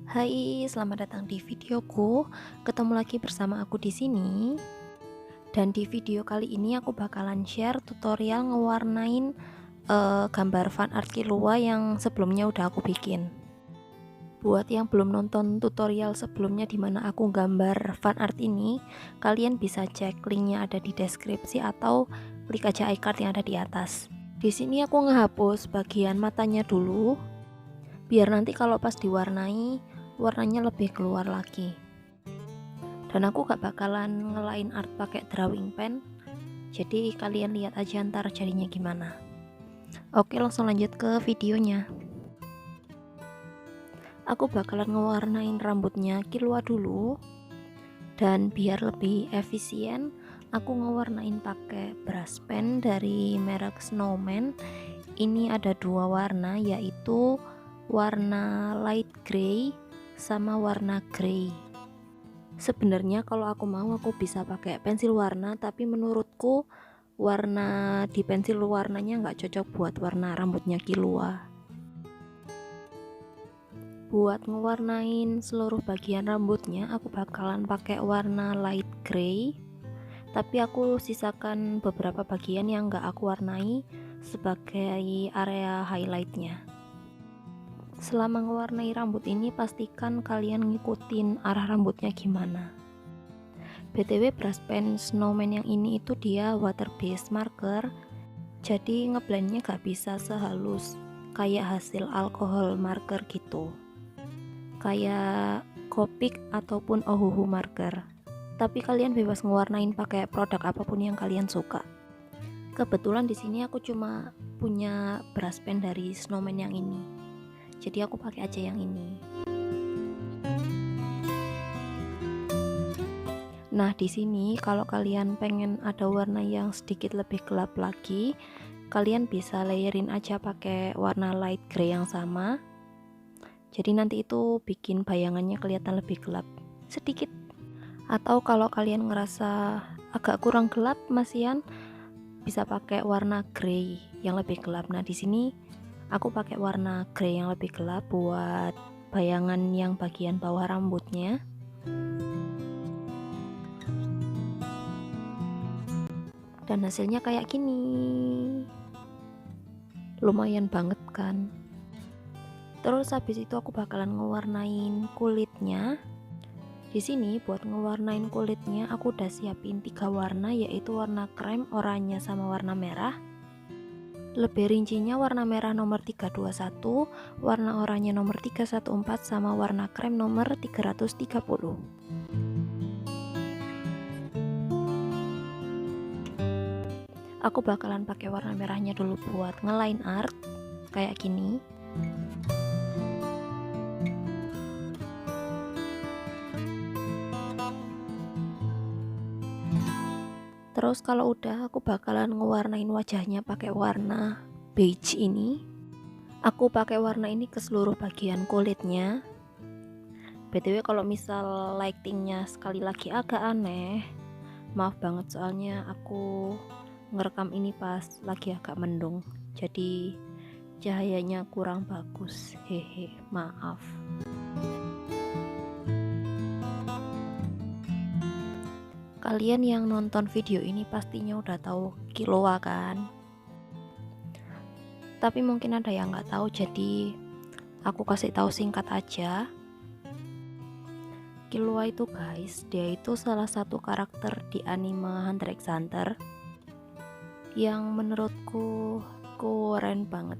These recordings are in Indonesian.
Hai, selamat datang di videoku. Ketemu lagi bersama aku di sini. Dan di video kali ini aku bakalan share tutorial ngewarnain gambar fan art Killua yang sebelumnya udah aku bikin. Buat yang belum nonton tutorial sebelumnya dimana aku gambar fan art ini, kalian bisa cek linknya ada di deskripsi atau klik aja iCard yang ada di atas. Di sini aku ngehapus bagian matanya dulu, biar nanti kalau pas diwarnai warnanya lebih keluar lagi. Dan aku gak bakalan ngelain art pakai drawing pen, jadi kalian lihat aja ntar jadinya gimana. Oke, langsung lanjut ke videonya. Aku bakalan ngewarnain rambutnya Killua dulu, dan biar lebih efisien aku ngewarnain pakai brush pen dari merek Snowman. Ini ada dua warna, yaitu warna light gray sama warna grey. Sebenarnya kalau aku mau aku bisa pakai pensil warna, tapi menurutku warna di pensil warnanya nggak cocok buat warna rambutnya Killua. Buat ngewarnain seluruh bagian rambutnya aku bakalan pakai warna light gray, tapi aku sisakan beberapa bagian yang nggak aku warnai sebagai area highlightnya. Selama ngewarnai rambut ini pastikan kalian ngikutin arah rambutnya gimana. BTW brush pen Snowman yang ini itu dia water based marker, jadi ngeblendnya gak bisa sehalus kayak hasil alkohol marker gitu, kayak Copic ataupun Ohuhu marker. Tapi kalian bebas ngewarnain pakai produk apapun yang kalian suka. Kebetulan di sini aku cuma punya brush pen dari Snowman yang ini, jadi aku pakai aja yang ini. Nah, di sini kalau kalian pengen ada warna yang sedikit lebih gelap lagi, kalian bisa layerin aja pakai warna light gray yang sama. Jadi nanti itu bikin bayangannya kelihatan lebih gelap sedikit. Atau kalau kalian ngerasa agak kurang gelap masihan, bisa pakai warna gray yang lebih gelap. Nah, di sini aku pakai warna gray yang lebih gelap buat bayangan yang bagian bawah rambutnya. Dan hasilnya kayak gini. Lumayan banget kan? Terus habis itu aku bakalan ngewarnain kulitnya. Di sini buat ngewarnain kulitnya aku udah siapin 3 warna, yaitu warna krem, oranye sama warna merah. Lebih rincinya warna merah nomor 321, warna oranye nomor 314 sama warna krem nomor 330. Aku bakalan pakai warna merahnya dulu buat ngeline art kayak gini. Terus kalau udah aku bakalan ngewarnain wajahnya pakai warna beige ini. Aku pakai warna ini ke seluruh bagian kulitnya. BTW kalau misal lightingnya sekali lagi agak aneh, maaf banget, soalnya aku ngerekam ini pas lagi agak mendung, jadi cahayanya kurang bagus, hehe, maaf. Kalian yang nonton video ini pastinya udah tahu Killua kan, tapi mungkin ada yang nggak tahu, jadi aku kasih tahu singkat aja. Killua itu guys, dia itu salah satu karakter di anime Hunter x Hunter yang menurutku keren banget.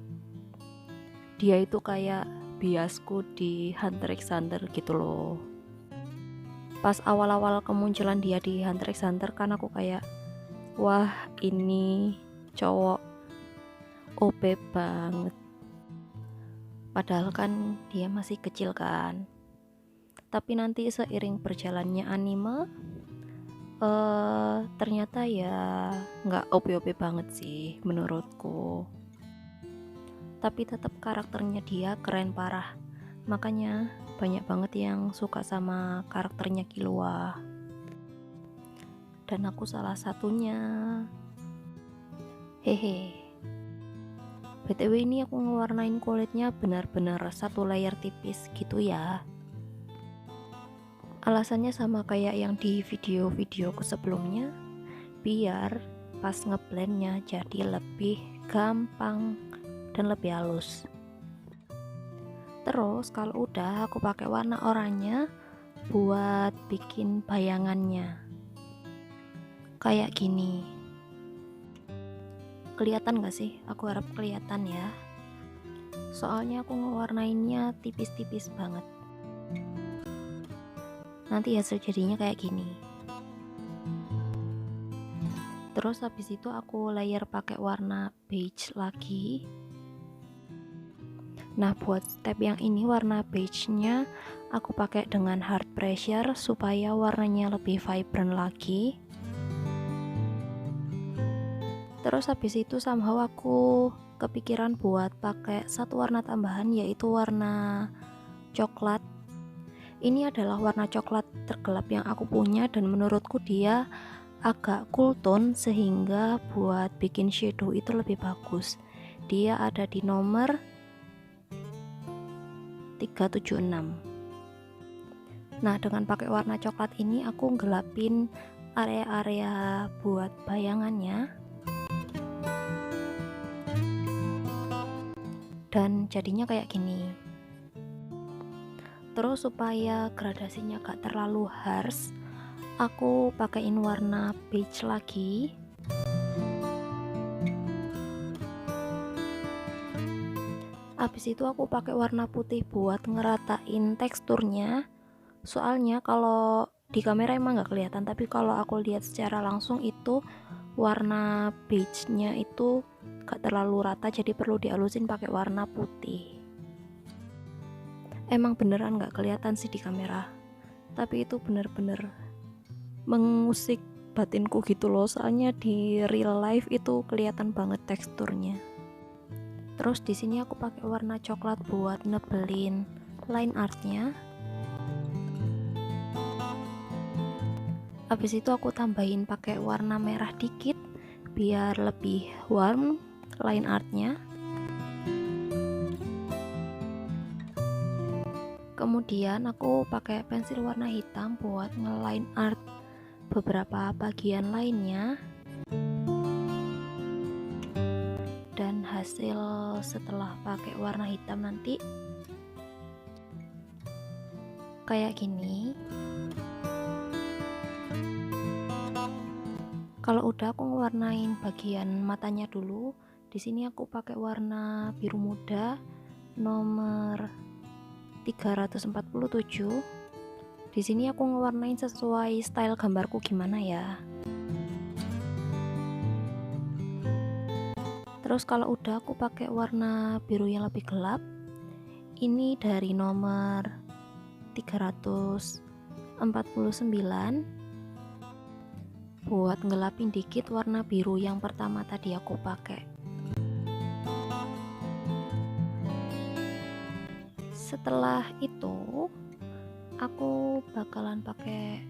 Dia itu kayak biasku di Hunter x Hunter gitu loh. Pas awal-awal kemunculan dia di Hunter x Hunter kan aku kayak, wah ini cowok OP banget. Padahal kan dia masih kecil kan. Tapi nanti seiring berjalannya anime, ternyata ya nggak OP-OP banget sih menurutku. Tapi tetap karakternya dia keren parah. Makanya banyak banget yang suka sama karakternya Killua. Dan aku salah satunya. Hehe. BTW ini aku ngewarnain kulitnya benar-benar satu layer tipis gitu ya. Alasannya sama kayak yang di video-videoku sebelumnya, biar pas ngeblendnya jadi lebih gampang dan lebih halus. Terus kalau udah, aku pakai warna oranye buat bikin bayangannya kayak gini. Kelihatan gak sih? Aku harap kelihatan ya, soalnya aku ngewarnainnya tipis-tipis banget. Nanti hasil jadinya kayak gini. Terus habis itu aku layer pakai warna beige lagi. Nah, buat step yang ini warna beige-nya aku pakai dengan hard pressure supaya warnanya lebih vibrant lagi. Terus habis itu somehow aku kepikiran buat pakai satu warna tambahan, yaitu warna coklat. Ini adalah warna coklat tergelap yang aku punya dan menurutku dia agak cool tone sehingga buat bikin shadow itu lebih bagus. Dia ada di nomor 376. Nah, dengan pakai warna coklat ini aku gelapin area-area buat bayangannya. Dan jadinya kayak gini. Terus supaya gradasinya gak terlalu harsh, aku pakaiin warna beige lagi. Habis itu aku pakai warna putih buat ngeratain teksturnya. Soalnya kalau di kamera emang gak kelihatan, tapi kalau aku lihat secara langsung itu warna beige-nya itu gak terlalu rata, jadi perlu dihalusin pakai warna putih. Emang beneran gak kelihatan sih di kamera, tapi itu bener-bener mengusik batinku gitu loh, soalnya di real life itu kelihatan banget teksturnya. Terus di sini aku pakai warna coklat buat nebelin line artnya. Habis itu aku tambahin pakai warna merah dikit biar lebih warm line artnya. Kemudian aku pakai pensil warna hitam buat nge-line art beberapa bagian lainnya. Dan hasil setelah pakai warna hitam nanti kayak gini. Kalau udah aku ngewarnain bagian matanya dulu. Di sini aku pakai warna biru muda nomor 347. Di sini aku ngewarnain sesuai style gambarku gimana ya. Terus kalau udah aku pakai warna biru yang lebih gelap. Ini dari nomor 349. Buat ngelapin dikit warna biru yang pertama tadi aku pakai. Setelah itu aku bakalan pakai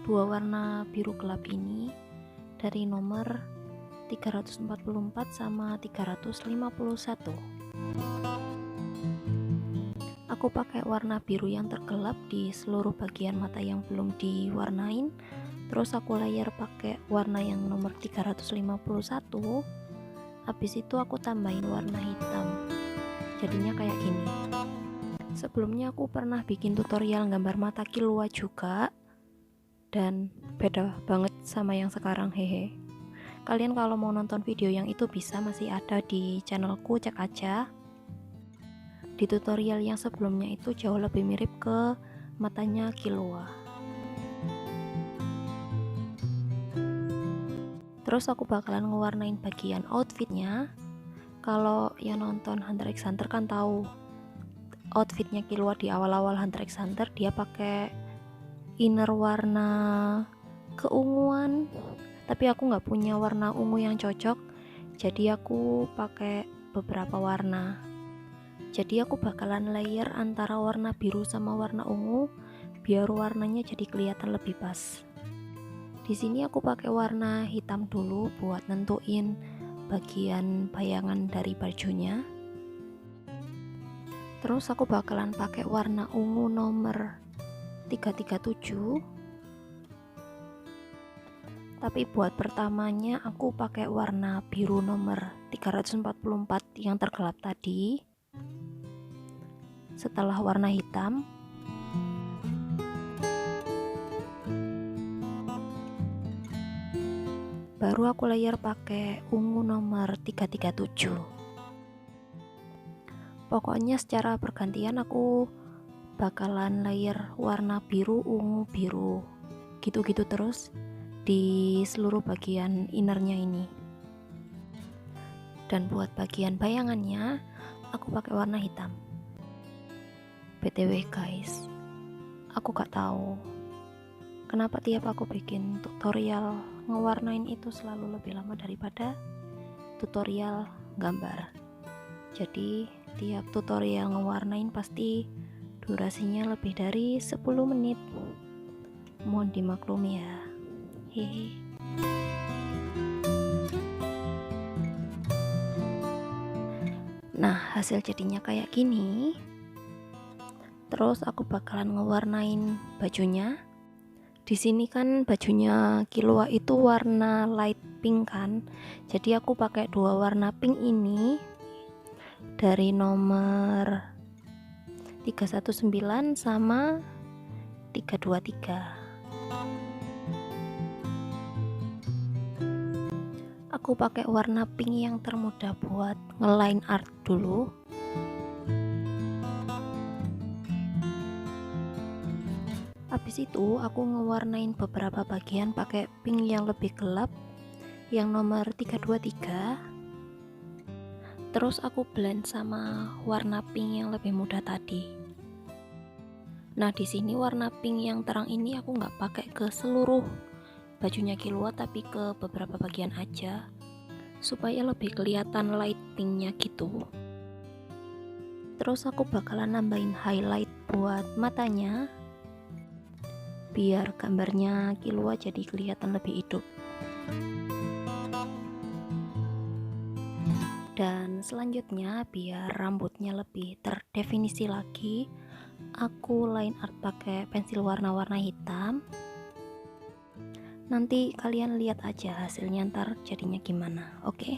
dua warna biru gelap ini dari nomor 344 sama 351. Aku pakai warna biru yang tergelap di seluruh bagian mata yang belum diwarnain. Terus aku layer pakai warna yang nomor 351. Habis itu aku tambahin warna hitam. Jadinya kayak gini. Sebelumnya aku pernah bikin tutorial gambar mata Killua juga, dan beda banget sama yang sekarang, hehe. Kalian kalau mau nonton video yang itu bisa, masih ada di channelku, cek aja. Di tutorial yang sebelumnya itu jauh lebih mirip ke matanya Killua. Terus aku bakalan ngewarnain bagian outfitnya. Kalau yang nonton Hunter x Hunter kan tahu outfitnya Killua di awal-awal Hunter x Hunter, dia pakai inner warna keunguan, tapi aku nggak punya warna ungu yang cocok, jadi aku pakai beberapa warna. Jadi aku bakalan layer antara warna biru sama warna ungu biar warnanya jadi kelihatan lebih pas. Di sini aku pakai warna hitam dulu buat nentuin bagian bayangan dari bajunya. Terus aku bakalan pakai warna ungu nomor 337. Tapi buat pertamanya aku pakai warna biru nomor 344 yang tergelap tadi. Setelah warna hitam, baru aku layer pakai ungu nomor 337. Pokoknya secara bergantian aku bakalan layer warna biru, ungu, biru, gitu-gitu terus di seluruh bagian innernya ini. Dan buat bagian bayangannya aku pakai warna hitam. BTW guys, aku gak tahu kenapa tiap aku bikin tutorial ngewarnain itu selalu lebih lama daripada tutorial gambar. Jadi tiap tutorial ngewarnain pasti durasinya lebih dari 10 menit. Mohon dimaklumi ya. Hehe. Nah, hasil jadinya kayak gini. Terus aku bakalan ngewarnain bajunya. Di sini kan bajunya Killua itu warna light pink kan. Jadi aku pakai dua warna pink ini dari nomor 319 sama 323. Aku pakai warna pink yang termudah buat ngeline art dulu. Habis itu aku ngewarnain beberapa bagian pakai pink yang lebih gelap yang nomor 323. Terus aku blend sama warna pink yang lebih mudah tadi. Nah, di sini warna pink yang terang ini aku nggak pakai ke seluruh bajunya Killua, tapi ke beberapa bagian aja supaya lebih kelihatan light pinknya gitu. Terus aku bakalan nambahin highlight buat matanya biar gambarnya Killua jadi kelihatan lebih hidup. Dan selanjutnya biar rambutnya lebih terdefinisi lagi, aku line art pakai pensil warna-warna hitam. Nanti kalian lihat aja hasilnya ntar jadinya gimana, oke?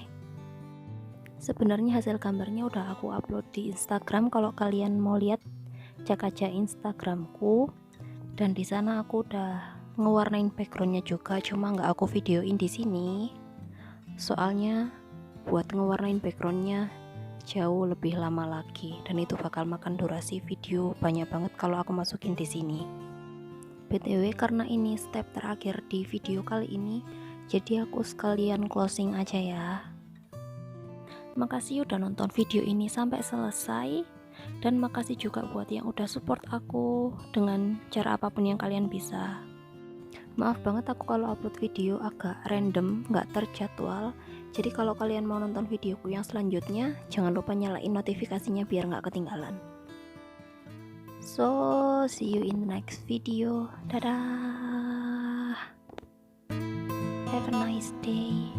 Sebenarnya hasil gambarnya udah aku upload di Instagram. Kalau kalian mau lihat, cek aja Instagramku. Dan di sana aku udah ngewarnain backgroundnya juga, cuma nggak aku videoin di sini. Soalnya buat ngewarnain backgroundnya jauh lebih lama lagi, dan itu bakal makan durasi video banyak banget kalau aku masukin di sini. BTW karena ini step terakhir di video kali ini, jadi aku sekalian closing aja ya. Makasih udah nonton video ini sampai selesai, dan makasih juga buat yang udah support aku dengan cara apapun yang kalian bisa. Maaf banget aku kalau upload video agak random, gak terjadwal. Jadi kalau kalian mau nonton videoku yang selanjutnya, jangan lupa nyalain notifikasinya biar gak ketinggalan. So, see you in the next video. Dadah. Have a nice day.